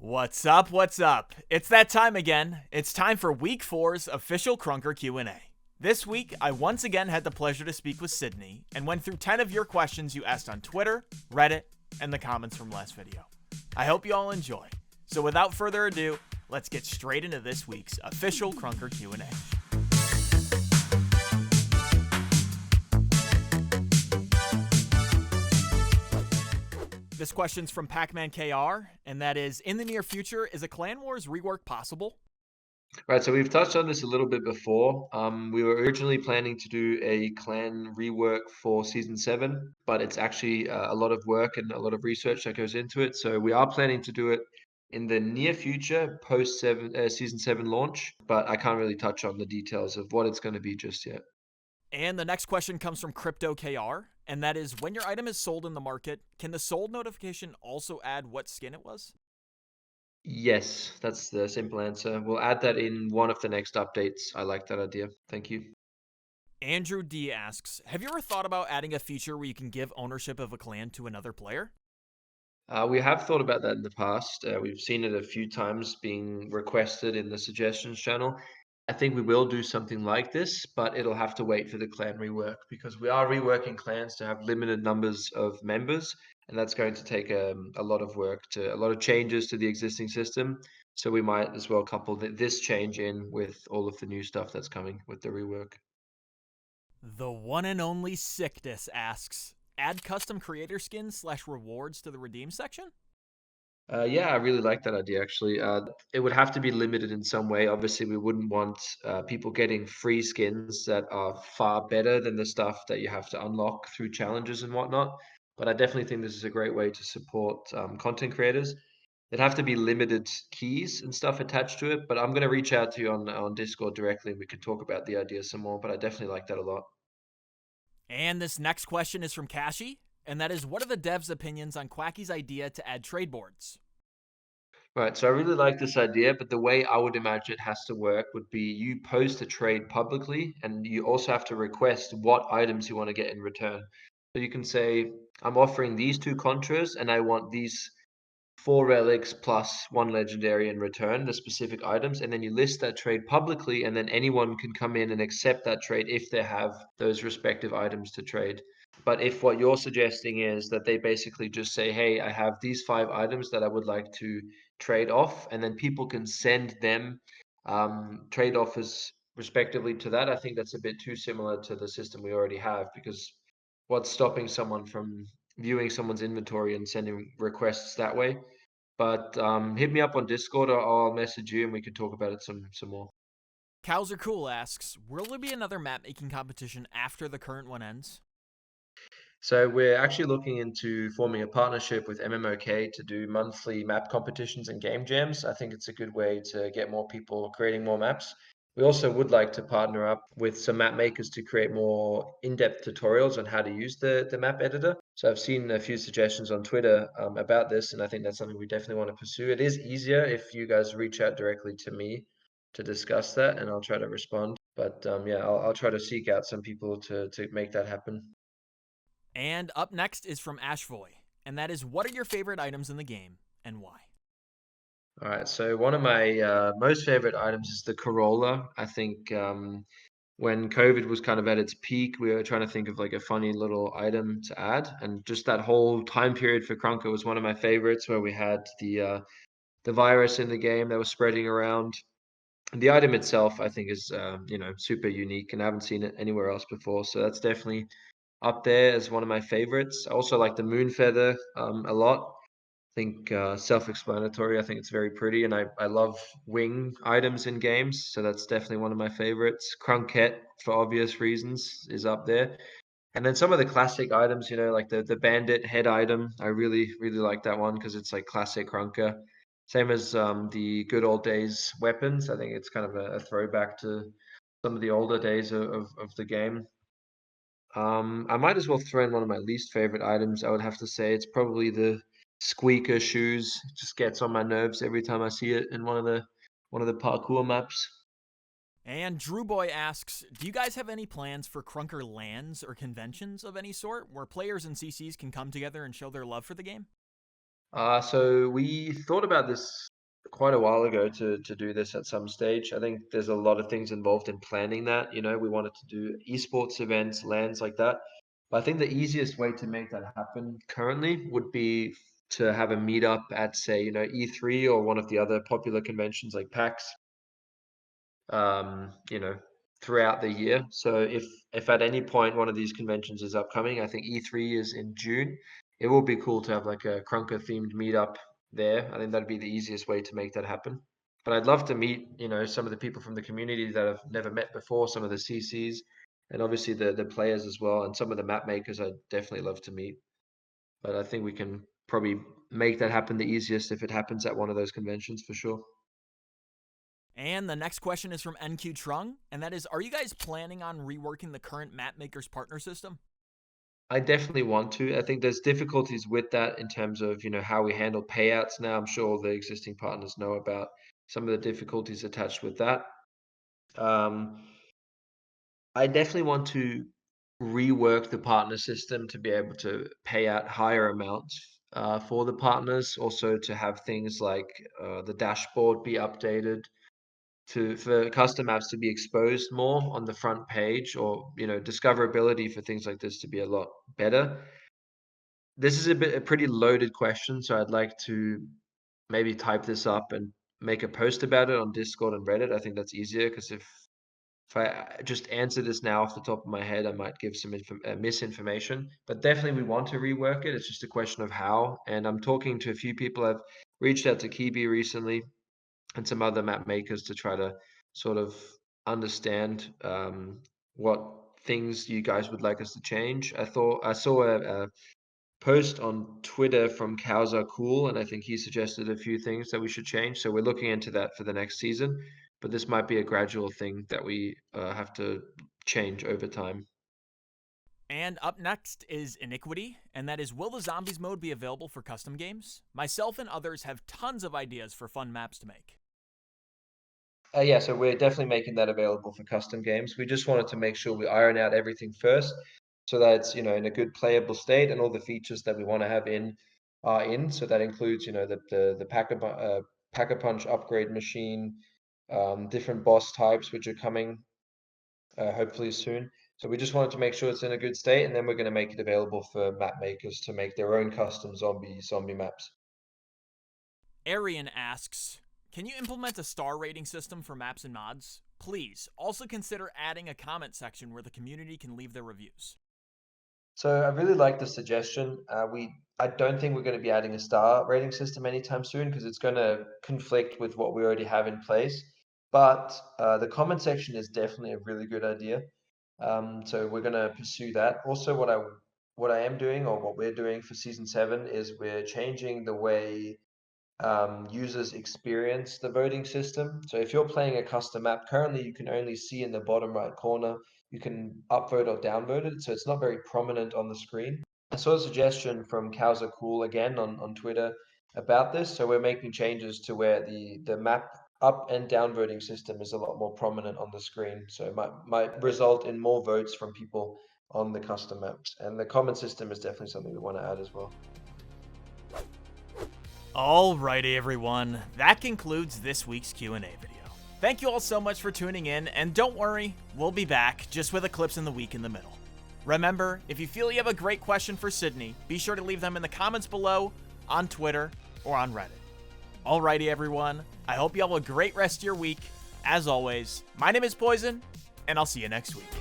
What's up? What's up? It's that time again. It's time for Week 4's official Krunker Q&A. This week, I once again had the pleasure to speak with Sidney and went through 10 of your questions you asked on Twitter, Reddit, and the comments from last video. I hope you all enjoy. So without further ado, let's get straight into this week's official Krunker Q&A. This question's from Pac-Man KR, and that is, in the near future, is a Clanwars rework possible? Right, so we've touched on this a little bit before. We were originally planning to do a clan rework for season 7, but it's actually a lot of work and a lot of research that goes into it. So we are planning to do it in the near future, post season 7 launch, but I can't really touch on the details of what it's going to be just yet. And the next question comes from Crypto KR, and that is, when your item is sold in the market, can the sold notification also add what skin it was? Yes, that's the simple answer. We'll add that in one of the next updates. I like that idea. Thank you. Andrew D asks, have you ever thought about adding a feature where you can give ownership of a clan to another player? We have thought about that in the past. We've seen it a few times being requested in the suggestions channel. I think we will do something like this, but it'll have to wait for the clan rework because we are reworking clans to have limited numbers of members, and that's going to take a lot of work a lot of changes to the existing system. So we might as well couple this change in with all of the new stuff that's coming with the rework. The one and only Sickness asks, add custom creator skins / rewards to the redeem section? Yeah, I really like that idea actually. It would have to be limited in some way. Obviously, we wouldn't want people getting free skins that are far better than the stuff that you have to unlock through challenges and whatnot. But I definitely think this is a great way to support content creators. There'd have to be limited keys and stuff attached to it, but I'm going to reach out to you on Discord directly and we can talk about the idea some more. But I definitely like that a lot. And this next question is from Kashi, and that is, what are the devs' opinions on Quacky's idea to add trade boards? Right, so I really like this idea, but the way I would imagine it has to work would be you post a trade publicly, and you also have to request what items you want to get in return. So you can say, I'm offering these 2 contras, and I want these 4 relics plus 1 legendary in return, the specific items, and then you list that trade publicly, and then anyone can come in and accept that trade if they have those respective items to trade. But if what you're suggesting is that they basically just say, hey, I have these 5 items that I would like to trade off, and then people can send them trade offers respectively to that, I think that's a bit too similar to the system we already have, because what's stopping someone from viewing someone's inventory and sending requests that way? But hit me up on Discord or I'll message you and we can talk about it some more. Cows Are Cool asks, will there be another map making competition after the current one ends? So we're actually looking into forming a partnership with MMOK to do monthly map competitions and game jams. I think it's a good way to get more people creating more maps. We also would like to partner up with some map makers to create more in-depth tutorials on how to use the map editor. So I've seen a few suggestions on Twitter about this, and I think that's something we definitely want to pursue. It is easier if you guys reach out directly to me to discuss that, and I'll try to respond. But yeah, I'll try to seek out some people to make that happen. And up next is from Ashvoy, and that is, what are your favorite items in the game and why? All right, so one of my most favorite items is the Corolla. I think when COVID was kind of at its peak, we were trying to think of like a funny little item to add, and just that whole time period for Krunker was one of my favorites, where we had the virus in the game that was spreading around. And the item itself, I think, is super unique, and I haven't seen it anywhere else before. So that's definitely up there as one of my favorites. I also like the moon feather a lot. Think self-explanatory. I think it's very pretty, and I love wing items in games, so that's definitely one of my favorites. Krunket, for obvious reasons, is up there. And then some of the classic items, like the bandit head item, I really like that one because it's like classic Krunker. Same as the good old days weapons. I think it's kind of a throwback to some of the older days of the game. I might as well throw in one of my least favorite items. I would have to say it's probably the squeaker shoes. It just gets on my nerves every time I see it in one of the parkour maps. And Drew Boy asks, do you guys have any plans for Krunker lands or conventions of any sort where players and CCs can come together and show their love for the game? So we thought about this quite a while ago to do this at some stage. I think there's a lot of things involved in planning that. We wanted to do esports events, lands like that. But I think the easiest way to make that happen currently would be to have a meetup at, say, E3 or one of the other popular conventions like PAX, um, you know, throughout the year. So if at any point one of these conventions is upcoming, I think E3 is in June. It will be cool to have like a Krunker themed meetup there. I think that'd be the easiest way to make that happen. But I'd love to meet, some of the people from the community that I've never met before, some of the CCs, and obviously the players as well, and some of the map makers I'd definitely love to meet. But I think we can probably make that happen the easiest if it happens at one of those conventions for sure. And the next question is from NQ Trung, and that is, are you guys planning on reworking the current Mapmakers partner system? I definitely want to. I think there's difficulties with that in terms of, how we handle payouts now. I'm sure the existing partners know about some of the difficulties attached with that. Um, I definitely want to rework the partner system to be able to pay out higher amounts for the partners. Also to have things like the dashboard be updated for custom apps to be exposed more on the front page, or discoverability for things like this to be a lot better. This is a pretty loaded question, so I'd like to maybe type this up and make a post about it on Discord and Reddit. I think that's easier because if I just answer this now off the top of my head, I might give some misinformation. But definitely we want to rework it. It's just a question of how. And I'm talking to a few people. I've reached out to Kibi recently and some other map makers to try to sort of understand what things you guys would like us to change. I saw a post on Twitter from Cows Are Cool, and I think he suggested a few things that we should change. So we're looking into that for the next season, but this might be a gradual thing that we have to change over time. And up next is Iniquity, and that is, will the Zombies mode be available for custom games? Myself and others have tons of ideas for fun maps to make. Yeah, so we're definitely making that available for custom games. We just wanted to make sure we iron out everything first, so that it's in a good playable state, and all the features that we want to have in are in. So that includes the pack a punch upgrade machine, different boss types which are coming hopefully soon. So we just wanted to make sure it's in a good state, and then we're going to make it available for map makers to make their own custom zombie maps. Arian asks, can you implement a star rating system for maps and mods? Please, also consider adding a comment section where the community can leave their reviews. So I really like the suggestion. I don't think we're going to be adding a star rating system anytime soon because it's going to conflict with what we already have in place. But the comment section is definitely a really good idea. So we're going to pursue that. Also, what I am doing, or what we're doing for season 7, is we're changing the way users experience the voting system. So if you're playing a custom map, currently you can only see in the bottom right corner, you can upvote or downvote it. So it's not very prominent on the screen. I saw a suggestion from Cows Are Cool again on Twitter about this. So we're making changes to where the map up and down voting system is a lot more prominent on the screen. So it might result in more votes from people on the custom maps. And the comment system is definitely something we want to add as well. Alrighty everyone, that concludes this week's Q&A video. Thank you all so much for tuning in, and don't worry, we'll be back, just with Eclipse in the week in the middle. Remember, if you feel you have a great question for Sidney, be sure to leave them in the comments below, on Twitter, or on Reddit. Alrighty everyone, I hope you all have a great rest of your week. As always, my name is Poison, and I'll see you next week.